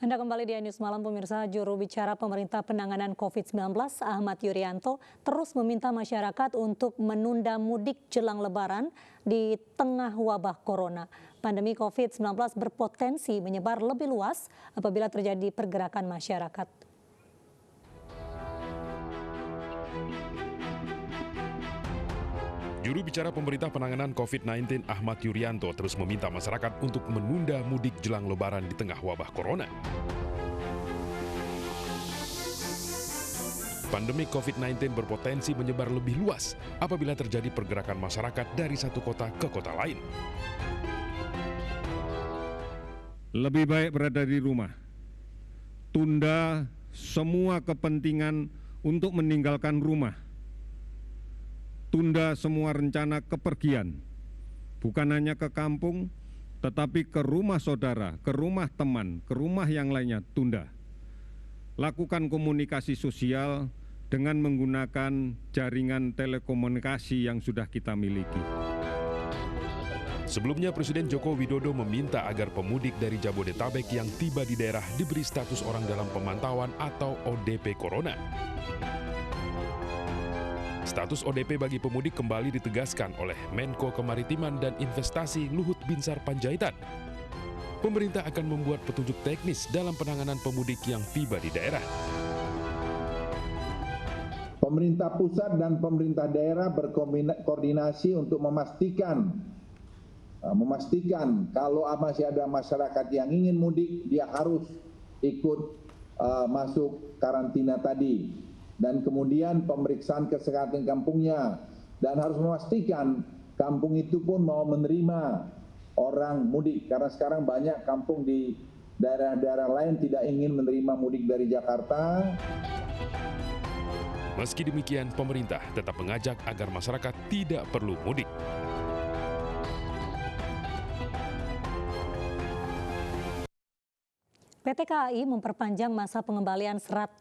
Anda kembali di News Malam pemirsa. Juru bicara pemerintah penanganan COVID-19 Ahmad Yuryanto terus meminta masyarakat untuk menunda mudik jelang Lebaran di tengah wabah corona. Pandemi COVID-19 berpotensi menyebar lebih luas apabila terjadi pergerakan masyarakat. Juru bicara pemerintah penanganan COVID-19 Ahmad Yuryanto terus meminta masyarakat untuk menunda mudik jelang Lebaran di tengah wabah corona. Pandemi COVID-19 berpotensi menyebar lebih luas apabila terjadi pergerakan masyarakat dari satu kota ke kota lain. Lebih baik berada di rumah. Tunda semua kepentingan untuk meninggalkan rumah. Tunda semua rencana kepergian, bukan hanya ke kampung, tetapi ke rumah saudara, ke rumah teman, ke rumah yang lainnya, tunda. Lakukan komunikasi sosial dengan menggunakan jaringan telekomunikasi yang sudah kita miliki. Sebelumnya, Presiden Joko Widodo meminta agar pemudik dari Jabodetabek yang tiba di daerah diberi status orang dalam pemantauan atau ODP Corona. Status ODP bagi pemudik kembali ditegaskan oleh Menko Kemaritiman dan Investasi Luhut Binsar Panjaitan. Pemerintah akan membuat petunjuk teknis dalam penanganan pemudik yang tiba di daerah. Pemerintah pusat dan pemerintah daerah berkoordinasi untuk memastikan kalau masih ada masyarakat yang ingin mudik, dia harus ikut masuk karantina tadi. Dan kemudian pemeriksaan kesehatan kampungnya, dan harus memastikan kampung itu pun mau menerima orang mudik, karena sekarang banyak kampung di daerah-daerah lain tidak ingin menerima mudik dari Jakarta. Meski demikian, pemerintah tetap mengajak agar masyarakat tidak perlu mudik. PT KAI memperpanjang masa pengembalian 100%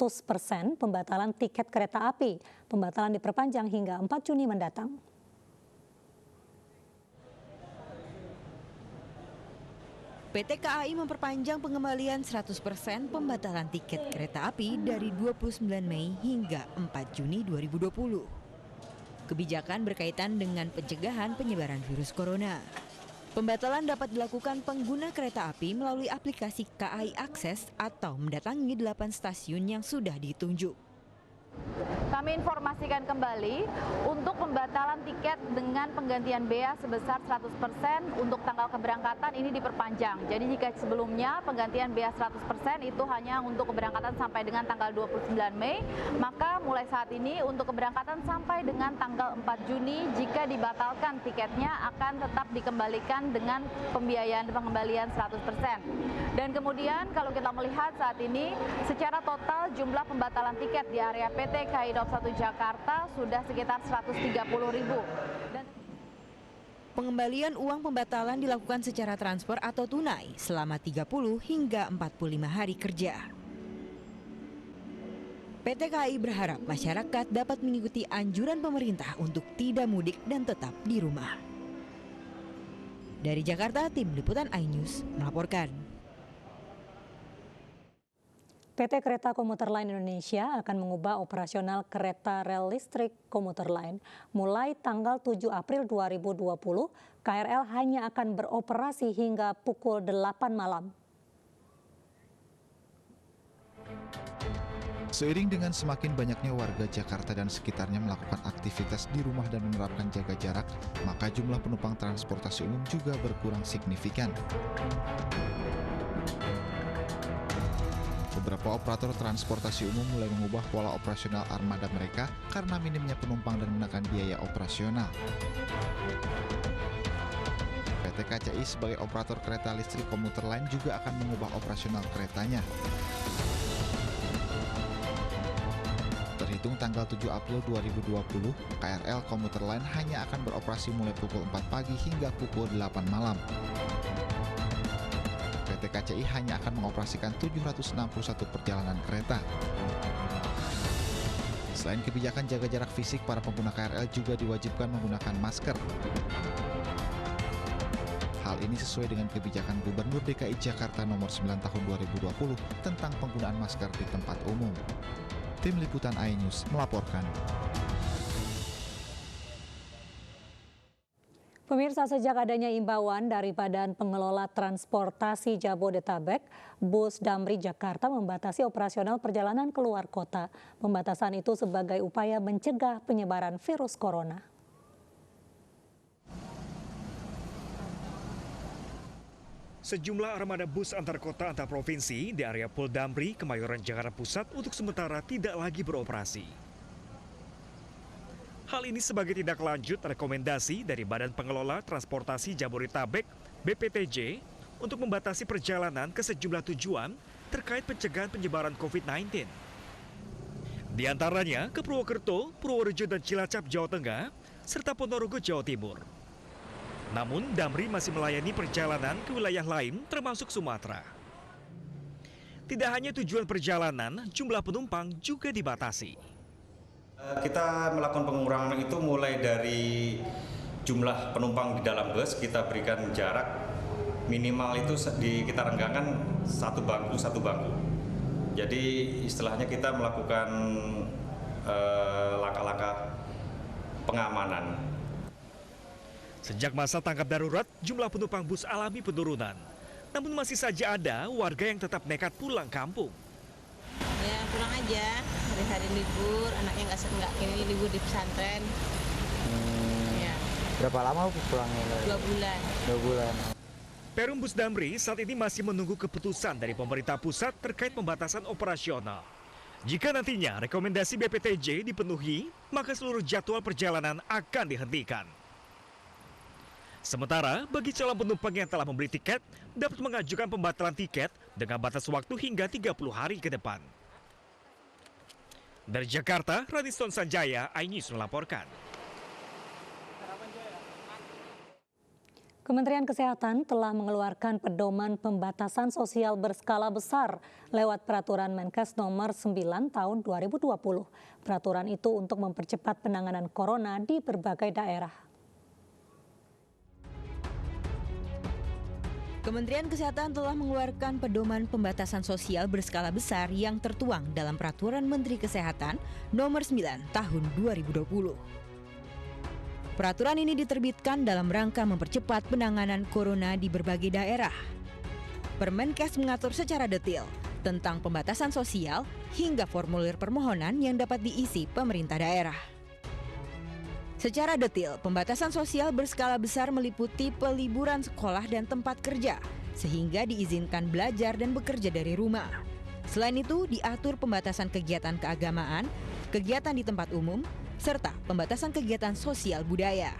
pembatalan tiket kereta api. Pembatalan diperpanjang hingga 4 Juni mendatang. PT KAI memperpanjang pengembalian 100% pembatalan tiket kereta api dari 29 Mei hingga 4 Juni 2020. Kebijakan berkaitan dengan pencegahan penyebaran virus corona. Pembatalan dapat dilakukan pengguna kereta api melalui aplikasi KAI Akses atau mendatangi 8 stasiun yang sudah ditunjuk. Kami informasikan kembali untuk pembatalan tiket dengan penggantian bea sebesar 100% untuk tanggal keberangkatan ini diperpanjang. Jadi jika sebelumnya penggantian bea 100% itu hanya untuk keberangkatan sampai dengan tanggal 29 Mei, maka mulai saat ini untuk keberangkatan sampai dengan tanggal 4 Juni jika dibatalkan tiketnya akan tetap dikembalikan dengan pembiayaan pengembalian 100%. Dan kemudian kalau kita melihat saat ini secara total jumlah pembatalan tiket di area PT KAI Daup 1 Jakarta sudah sekitar 130.000. Pengembalian uang pembatalan dilakukan secara transfer atau tunai selama 30 hingga 45 hari kerja. PT KAI berharap masyarakat dapat mengikuti anjuran pemerintah untuk tidak mudik dan tetap di rumah. Dari Jakarta, Tim Liputan iNews melaporkan. PT Kereta Komuter Lain Indonesia akan mengubah operasional kereta rel listrik komuter lain. Mulai tanggal 7 April 2020, KRL hanya akan beroperasi hingga pukul 8 malam. Seiring dengan semakin banyaknya warga Jakarta dan sekitarnya melakukan aktivitas di rumah dan menerapkan jaga jarak, maka jumlah penumpang transportasi umum juga berkurang signifikan. Beberapa operator transportasi umum mulai mengubah pola operasional armada mereka karena minimnya penumpang dan menekan biaya operasional. PT KCI sebagai operator kereta listrik komuter lain juga akan mengubah operasional keretanya. Terhitung tanggal 7 April 2020, KRL komuter lain hanya akan beroperasi mulai pukul 4 pagi hingga pukul 8 malam. PT KCI hanya akan mengoperasikan 761 perjalanan kereta. Selain kebijakan jaga jarak fisik, para pengguna KRL juga diwajibkan menggunakan masker. Hal Hal ini sesuai dengan kebijakan Gubernur DKI Jakarta nomor 9 tahun 2020 tentang penggunaan masker di tempat umum. Tim Liputan iNews melaporkan. Pemirsa, sejak adanya imbauan dari Badan Pengelola Transportasi Jabodetabek, Bus Damri Jakarta membatasi operasional perjalanan keluar kota. Pembatasan itu sebagai upaya mencegah penyebaran virus corona. Sejumlah armada bus antar kota antar provinsi di area Pul Damri, Kemayoran, Jakarta Pusat untuk sementara tidak lagi beroperasi. Hal ini sebagai tindak lanjut rekomendasi dari Badan Pengelola Transportasi Jabodetabek (BPTJ) untuk membatasi perjalanan ke sejumlah tujuan terkait pencegahan penyebaran COVID-19. Di antaranya ke Purwokerto, Purworejo dan Cilacap, Jawa Tengah, serta Ponorogo, Jawa Timur. Namun, Damri masih melayani perjalanan ke wilayah lain termasuk Sumatera. Tidak hanya tujuan perjalanan, jumlah penumpang juga dibatasi. Kita melakukan pengurangan itu mulai dari jumlah penumpang di dalam bus, kita berikan jarak minimal itu kita renggangkan satu bangku. Jadi istilahnya kita melakukan langkah-langkah pengamanan. Sejak masa tanggap darurat, jumlah penumpang bus alami penurunan. Namun masih saja ada warga yang tetap nekat pulang kampung. Ya pulang aja, hari-hari libur, anaknya nggak ini libur di pesantren. Ya. Berapa lama pulangnya? 2 bulan. 2 bulan. Perum Bus Damri saat ini masih menunggu keputusan dari pemerintah pusat terkait pembatasan operasional. Jika nantinya rekomendasi BPTJ dipenuhi, maka seluruh jadwal perjalanan akan dihentikan. Sementara, bagi calon penumpang yang telah membeli tiket, dapat mengajukan pembatalan tiket dengan batas waktu hingga 30 hari ke depan. Dari Jakarta, Radiston Sanjaya, iNews melaporkan. Kementerian Kesehatan telah mengeluarkan pedoman pembatasan sosial berskala besar lewat Peraturan Menkes Nomor 9 Tahun 2020. Peraturan itu untuk mempercepat penanganan corona di berbagai daerah. Kementerian Kesehatan telah mengeluarkan pedoman pembatasan sosial berskala besar yang tertuang dalam Peraturan Menteri Kesehatan Nomor 9 Tahun 2020. Peraturan ini diterbitkan dalam rangka mempercepat penanganan corona di berbagai daerah. Permenkes mengatur secara detail tentang pembatasan sosial hingga formulir permohonan yang dapat diisi pemerintah daerah. Secara detail, pembatasan sosial berskala besar meliputi peliburan sekolah dan tempat kerja, sehingga diizinkan belajar dan bekerja dari rumah. Selain itu, diatur pembatasan kegiatan keagamaan, kegiatan di tempat umum, serta pembatasan kegiatan sosial budaya.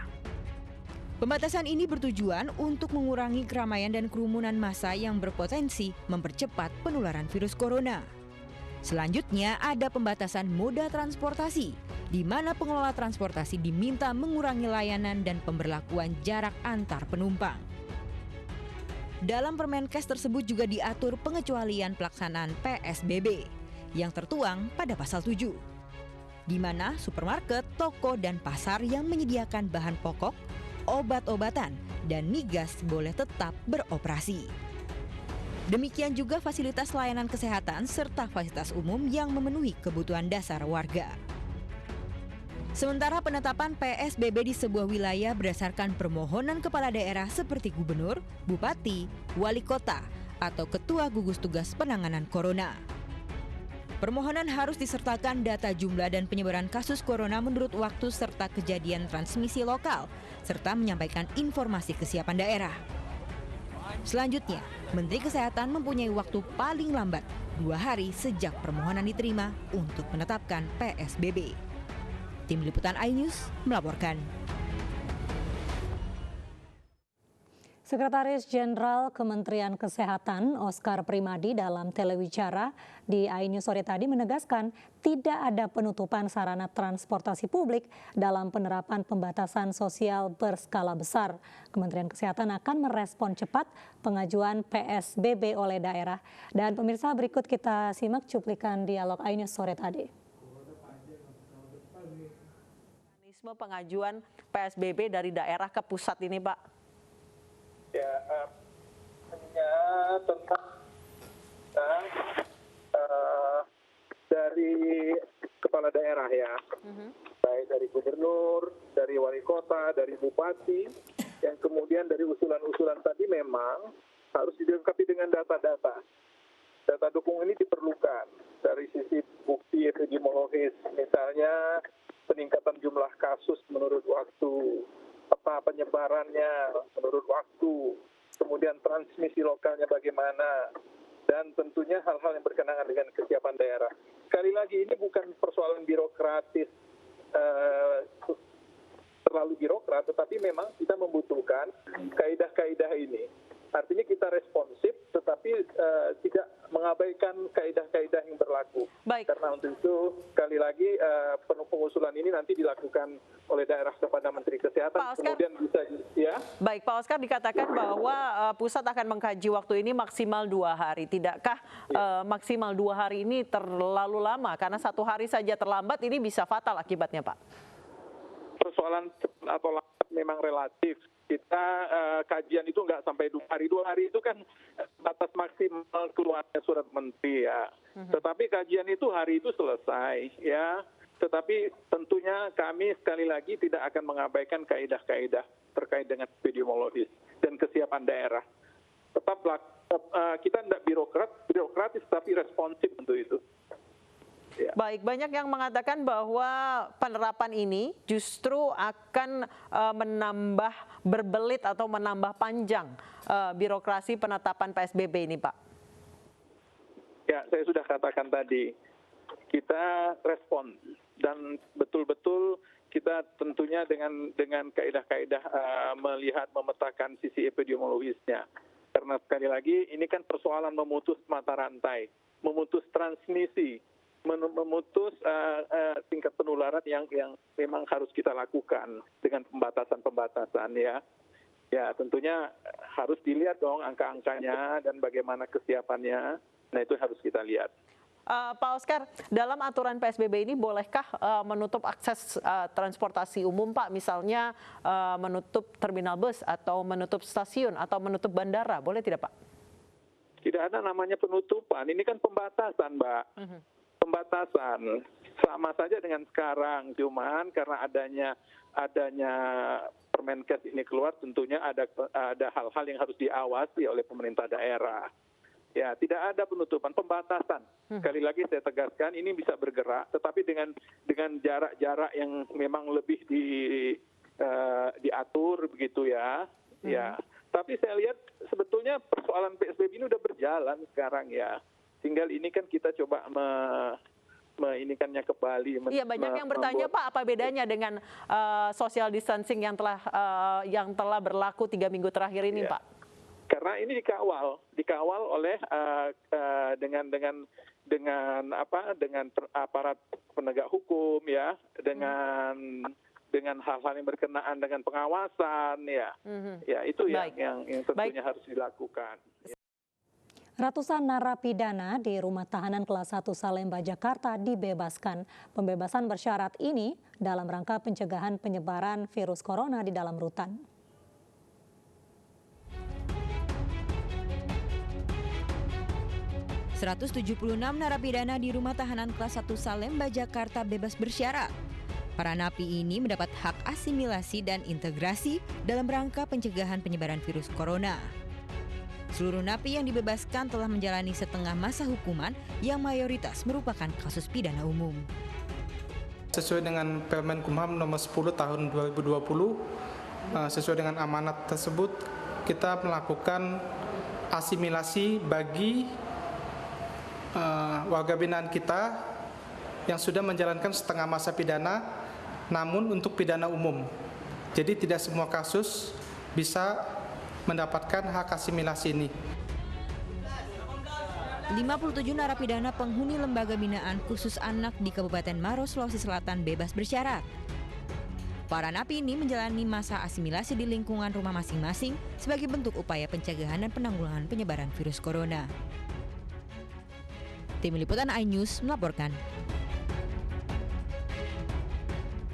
Pembatasan ini bertujuan untuk mengurangi keramaian dan kerumunan massa yang berpotensi mempercepat penularan virus corona. Selanjutnya, ada pembatasan moda transportasi, di mana pengelola transportasi diminta mengurangi layanan dan pemberlakuan jarak antar penumpang. Dalam Permenkes tersebut juga diatur pengecualian pelaksanaan PSBB yang tertuang pada pasal 7, di mana supermarket, toko, dan pasar yang menyediakan bahan pokok, obat-obatan, dan migas boleh tetap beroperasi. Demikian juga fasilitas layanan kesehatan serta fasilitas umum yang memenuhi kebutuhan dasar warga. Sementara penetapan PSBB di sebuah wilayah berdasarkan permohonan kepala daerah seperti gubernur, bupati, wali kota, atau ketua gugus tugas penanganan corona. Permohonan harus disertakan data jumlah dan penyebaran kasus corona menurut waktu serta kejadian transmisi lokal, serta menyampaikan informasi kesiapan daerah. Selanjutnya, Menteri Kesehatan mempunyai waktu paling lambat 2 hari sejak permohonan diterima untuk menetapkan PSBB. Tim Liputan iNews melaporkan. Sekretaris Jenderal Kementerian Kesehatan Oscar Primadi dalam telewicara di iNews sore tadi menegaskan tidak ada penutupan sarana transportasi publik dalam penerapan pembatasan sosial berskala besar. Kementerian Kesehatan akan merespon cepat pengajuan PSBB oleh daerah. Dan pemirsa, berikut kita simak cuplikan dialog iNews sore tadi. Mekanisme pengajuan PSBB dari daerah ke pusat ini, Pak. Ya, tentang dari kepala daerah ya, baik dari gubernur, dari wali kota, dari bupati, yang kemudian dari usulan-usulan tadi memang harus dilengkapi dengan data-data. Data dukung ini diperlukan dari sisi bukti epidemiologis, misalnya peningkatan jumlah kasus menurut waktu, peta penyebarannya menurut waktu, kemudian transmisi lokalnya bagaimana, dan tentunya hal-hal yang berkenaan dengan kesiapan daerah. Sekali lagi, ini bukan persoalan birokratis, terlalu birokrat, tetapi memang kita membutuhkan kaidah-kaidah ini. Artinya kita responsif, tetapi tidak mengabaikan kaidah-kaidah yang berlaku. Baik. Karena untuk itu, sekali lagi, pengusulan ini nanti dilakukan oleh daerah kepada Menteri Kesehatan, kemudian bisa, ya. Baik, Pak Oscar, dikatakan bahwa pusat akan mengkaji waktu ini maksimal 2 hari. Tidakkah maksimal 2 hari ini terlalu lama? Karena 1 hari saja terlambat, ini bisa fatal akibatnya, Pak. Persoalan cepat atau lambat memang relatif. Kita kajian itu nggak sampai 2 hari. 2 hari itu kan batas maksimal keluarnya surat menteri ya. Tetapi kajian itu hari itu selesai ya. Tetapi tentunya kami sekali lagi tidak akan mengabaikan kaidah-kaidah terkait dengan epidemiologis dan kesiapan daerah. Tetaplah kita tidak birokratis tapi responsif untuk itu. Ya. Baik, banyak yang mengatakan bahwa penerapan ini justru akan menambah berbelit atau menambah panjang birokrasi penetapan PSBB ini, Pak. Ya, saya sudah katakan tadi, kita respon dan betul-betul kita tentunya dengan kaidah-kaidah melihat, memetakan sisi epidemiologisnya. Karena sekali lagi ini kan persoalan memutus mata rantai, memutus transmisi, memutus tingkat penularan yang memang harus kita lakukan dengan pembatasan ya. Ya tentunya harus dilihat dong angka-angkanya dan bagaimana kesiapannya. Nah itu harus kita lihat. Pak Oscar, dalam aturan PSBB ini bolehkah menutup akses transportasi umum, Pak? Misalnya menutup terminal bus atau menutup stasiun atau menutup bandara, boleh tidak, Pak? Tidak ada namanya penutupan, ini kan pembatasan, Mbak. Pembatasan sama saja dengan sekarang, cuman karena adanya Permenkes ini keluar, tentunya ada hal-hal yang harus diawasi oleh pemerintah daerah. Ya, tidak ada penutupan, pembatasan. Sekali lagi saya tegaskan, ini bisa bergerak, tetapi dengan jarak-jarak yang memang lebih diatur begitu ya. Ya, tapi saya lihat sebetulnya persoalan PSBB ini udah berjalan sekarang ya. Tinggal ini kan kita coba menginikannya kembali. Iya, banyak yang bertanya, Pak, apa bedanya dengan social distancing yang telah berlaku 3 minggu terakhir ini, ya. Pak? Karena ini dikawal oleh dengan aparat penegak hukum ya, dengan hal-hal yang berkenaan dengan pengawasan ya. Ya itu yang tentunya harus dilakukan. Ratusan narapidana di Rumah Tahanan Kelas 1 Salemba, Jakarta dibebaskan. Pembebasan bersyarat ini dalam rangka pencegahan penyebaran virus corona di dalam rutan. ...176 narapidana di Rumah Tahanan Kelas 1 Salemba, Jakarta bebas bersyarat. Para napi ini mendapat hak asimilasi dan integrasi dalam rangka pencegahan penyebaran virus corona. Seluruh napi yang dibebaskan telah menjalani setengah masa hukuman yang mayoritas merupakan kasus pidana umum. Sesuai dengan Permen Kumham nomor 10 tahun 2020, sesuai dengan amanat tersebut, kita melakukan asimilasi bagi warga binaan kita yang sudah menjalankan setengah masa pidana, namun untuk pidana umum. Jadi tidak semua kasus bisa mendapatkan hak asimilasi ini. 57 narapidana penghuni lembaga binaan khusus anak di Kabupaten Maros, Sulawesi Selatan bebas bersyarat. Para napi ini menjalani masa asimilasi di lingkungan rumah masing-masing sebagai bentuk upaya pencegahan dan penanggulangan penyebaran virus corona. Tim Liputan iNews melaporkan.